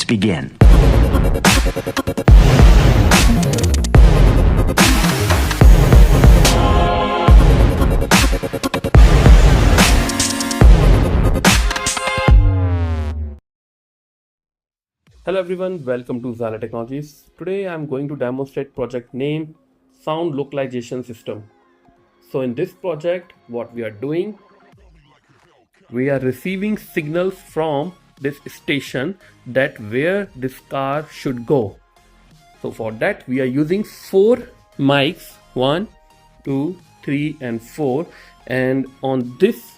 begin. Hello everyone, welcome to Xilir Technologies. Today I am going to demonstrate project name Sound Localization System. So in this project, what we are doing, we are receiving signals from this station that where this car should go. So for that we are using 4 mics, 1, 2, 3 and 4, and on this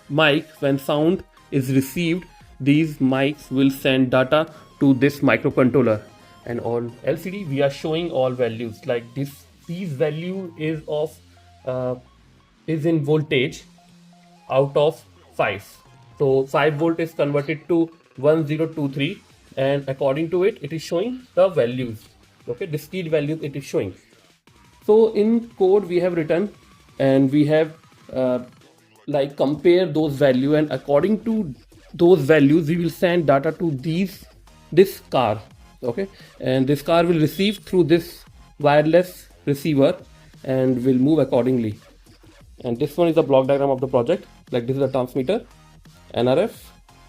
mic, when sound is received, these mics will send data to this microcontroller, and on LCD we are showing all values like this. These value is in voltage out of 5. So 5 volt is converted to 1023, and according to it is showing the values. Okay, discrete values it is showing. So in code we have written, and we have like compare those value, and according to those values we will send data to this car. Okay, and this car will receive through this wireless receiver and will move accordingly. And this one is the block diagram of the project. Like this is a transmitter, NRF.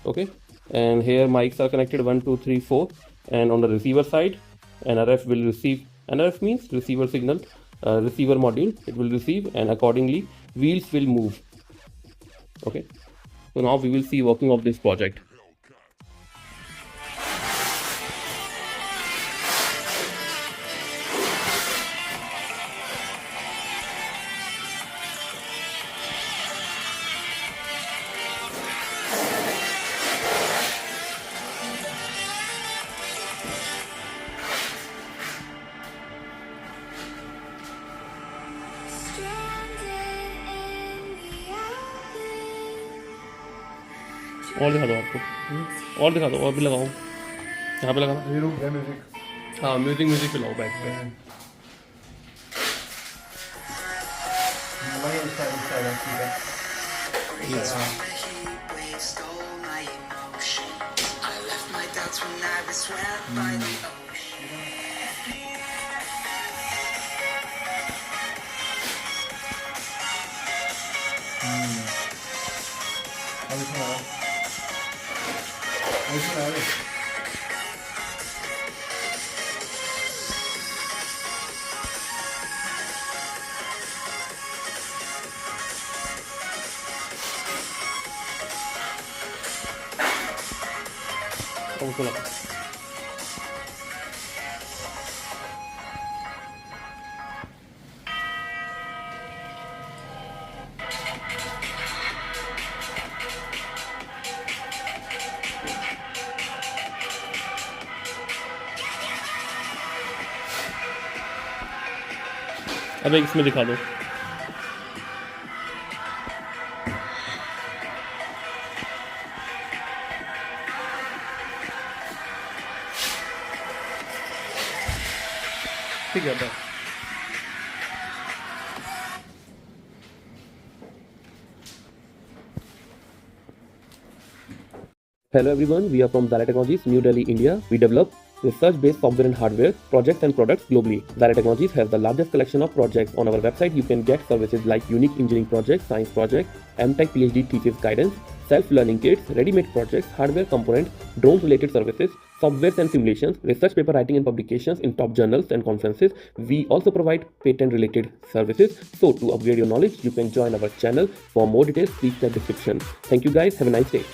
Okay, and here mics are connected 1, 2, 3, 4, and on the receiver side NRF will receive. NRF means receiver signal, receiver module it will receive, and accordingly wheels will move. Okay, so now we will see working of this project. और दिखा दो आपको, और दिखा दो, और भी लगाओ, यहाँ पे लगाना। हाँ, म्यूजिक पे लाओ बैक पे। अब एक इसमें दिखा दो। ठीक है, बस। Hello everyone, we are from Xilir Technologies, New Delhi, India. We develop research-based software and hardware projects and products globally. Xilir Technologies has the largest collection of projects. On our website, you can get services like unique engineering projects, science projects, M.Tech Ph.D. thesis guidance, self-learning kits, ready-made projects, hardware components, drone-related services, softwares and simulations, research paper writing and publications in top journals and conferences. We also provide patent-related services. So to upgrade your knowledge, you can join our channel. For more details, please check the description. Thank you guys. Have a nice day.